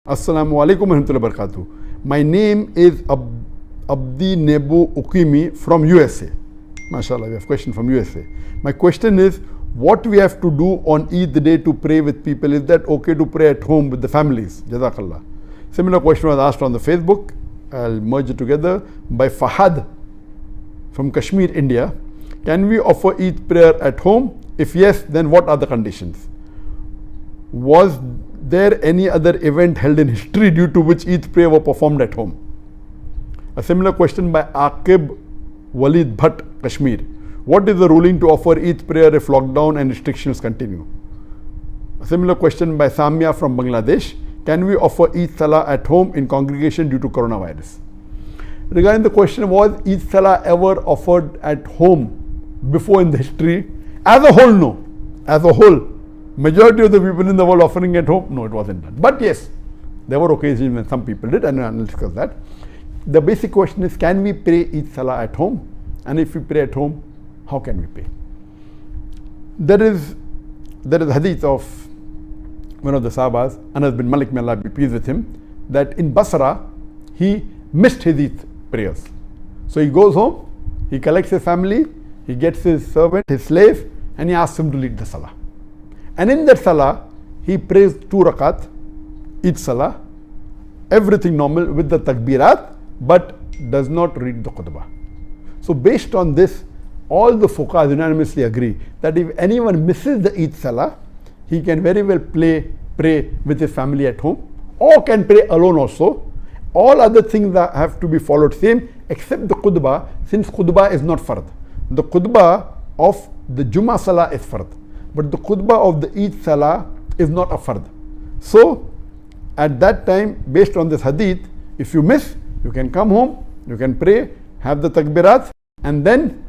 Assalamu alaikum warahmatullahi wabarakatuh. My name is Abdi Nebu Ukimi from USA. MashaAllah, we have a question from USA. My question is, what we have to do on Eid day to pray with people? Is that okay to pray at home with the families? Jazakallah. Similar question was asked on the Facebook. I'll merge it together by Fahad from Kashmir, India. Can we offer Eid prayer at home? If yes, then what are the conditions? Was there any other event held in history due to which Eid prayer were performed at home? A similar question by Aqib Walid Bhatt, Kashmir. What is the ruling to offer Eid prayer if lockdown and restrictions continue? A similar question by Samia from Bangladesh. Can we offer Eid Salah at home in congregation due to coronavirus? Regarding the question, was Eid Salah ever offered at home before in the history? As a whole, no. As a whole, majority of the people in the world offering at home, no, it wasn't done. But yes, there were occasions when some people did, and I'll discuss that. The basic question is, can we pray Eid Salah at home? And if we pray at home, how can we pray? There is a hadith of one of the Sahabas, Anas bin Malik, may Allah be pleased with him, that in Basra, he missed his Eid prayers. So he goes home, he collects his family, he gets his servant, his slave, and he asks him to lead the Salah. And in that Salah, he prays 2 rakat, Eid Salah, everything normal with the takbirat, but does not read the khutbah. So based on this, all the fuqahas unanimously agree that if anyone misses the Eid Salah, he can very well pray with his family at home, or can pray alone also. All other things that have to be followed same, except the khutbah, since khutbah is not fard. The khutbah of the Jummah Salah is fard, but the khutbah of the Eid Salah is not a fard. So at that time, based on this hadith, if you miss, you can come home, you can pray, have the takbirat, and then,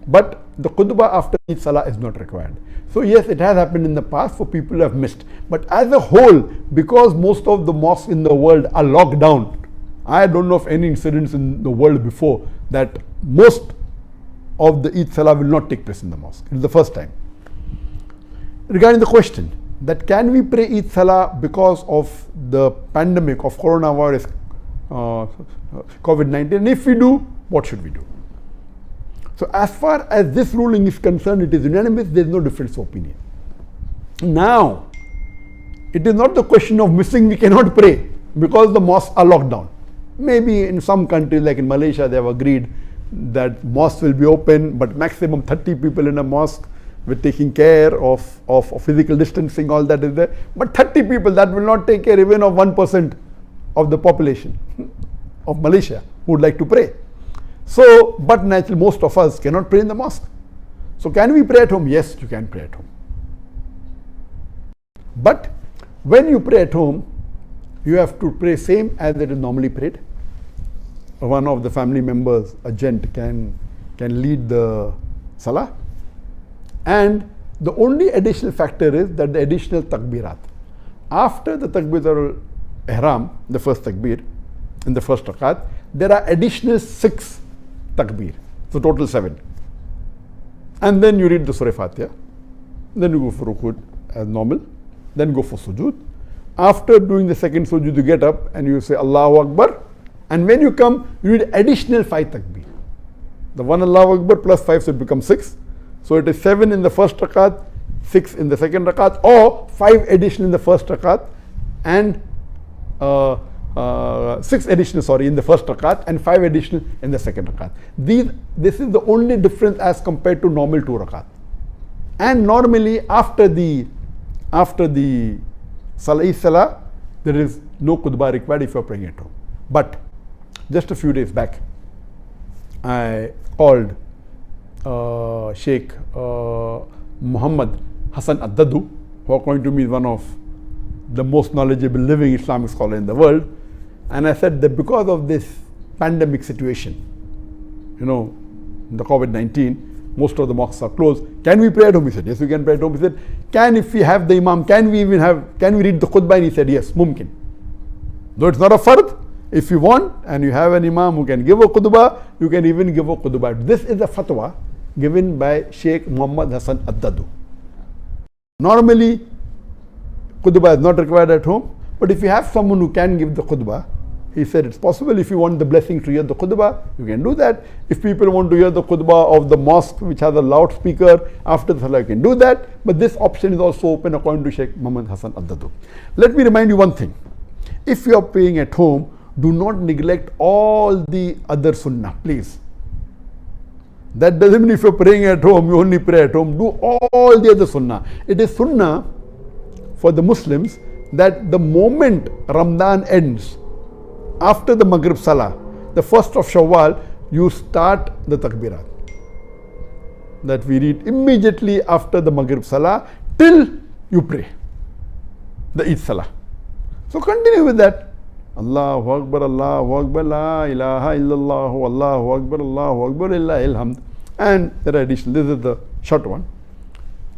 but the khutbah after Eid Salah is not required. So yes, it has happened in the past for people who have missed. But as a whole, because most of the mosques in the world are locked down, I don't know of any incidents in the world before that most of the Eid Salah will not take place in the mosque. It is the first time. Regarding the question that can we pray Eid Salah because of the pandemic of coronavirus, COVID-19, and if we do, what should we do? So as far as this ruling is concerned, it is unanimous, there is no difference of opinion. Now, it is not the question of missing, we cannot pray because the mosques are locked down. Maybe in some countries like in Malaysia, they have agreed that mosques will be open, but maximum 30 people in a mosque with taking care of physical distancing, all that is there. But 30 people, that will not take care even of 1% of the population of Malaysia who would like to pray. So, but naturally most of us cannot pray in the mosque. So can we pray at home? Yes, you can pray at home. But when you pray at home, you have to pray same as it is normally prayed. One of the family members, a gent, can lead the Salah. And the only additional factor is that the additional takbirat. After the takbir al-ihram, the first takbir, in the first rakat, there are additional 6 takbir. So total 7. And then you read the Surah Fatiha. Then you go for rukud as normal. Then go for sujood. After doing the second sujood, you get up and you say Allahu Akbar. And when you come, you read additional 5 takbir. The one Allahu Akbar plus 5, so it becomes 6. So it is 7 in the first rakat, 6 in the second rakat, or 5 additional in the first rakat, and 6 additional, in the first rakat, and 5 additional in the second rakat. This is the only difference as compared to normal 2 rakat. And normally after the Salah, there is no khutbah required if you are praying at home. But just a few days back, I called Sheikh Muhammad Hassan Addadu, who according to me is one of the most knowledgeable living Islamic scholar in the world. And I said that because of this pandemic situation, the COVID-19, most of the mosques are closed. Can we pray at home? He said, yes, we can pray at home. He said, if we have the imam, can we read the khutbah? And he said, yes, mumkin. Though it's not a fard, if you want and you have an imam who can give a khutbah, you can even give a khutbah. This is a fatwa given by Sheikh Muhammad Hassan Addadu. Normally, khutbah is not required at home, But if you have someone who can give the khutbah, he said it's possible. If you want the blessing to hear the khutbah, you can do that. If people want to hear the khutbah of the mosque which has a loudspeaker after the salah, you can do that. But this option is also open according to Sheikh Muhammad Hassan Addadu. Let me remind you one thing. If you are praying at home, do not neglect all the other sunnah, please. That doesn't mean if you're praying at home, you only pray at home. Do all the other sunnah. It is sunnah for the Muslims that the moment Ramadan ends, after the Maghrib Salah, the 1st of Shawwal, you start the takbirat. That we read immediately after the Maghrib Salah till you pray the Eid Salah. So continue with that. Allahu Akbar, La ilaha illallah, Allahu Akbar, Lillahi alhamd. And there are additional, this is the short one.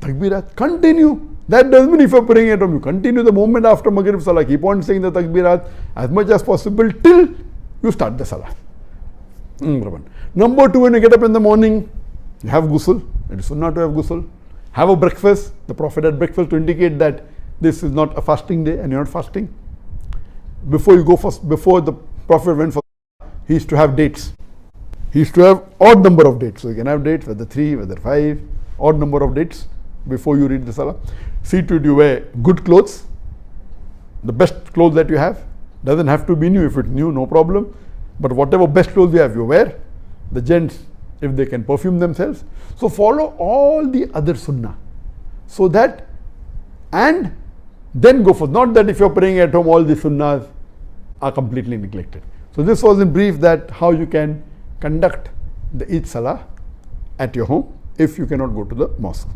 Takbirat, continue. That doesn't mean if you're praying at home, you continue the moment after Maghrib Salah, keep on saying the takbirat as much as possible till you start the Salah. Number 2, when you get up in the morning, you have ghusl. It is sunnah to have ghusl. Have a breakfast. The Prophet had breakfast to indicate that this is not a fasting day and you're not fasting. Before the Prophet went for Salah, he used to have dates. He used to have odd number of dates. So you can have dates, whether 3, whether 5, odd number of dates before you read the Salah. See to it you wear good clothes, the best clothes that you have. Doesn't have to be new. If it's new, no problem. But whatever best clothes you have, you wear. The gents, if they can perfume themselves. So follow all the other sunnah. So that, and then go for, not that if you're praying at home, all the sunnahs are completely neglected. So this was in brief that how you can conduct the Eid Salah at your home if you cannot go to the mosque.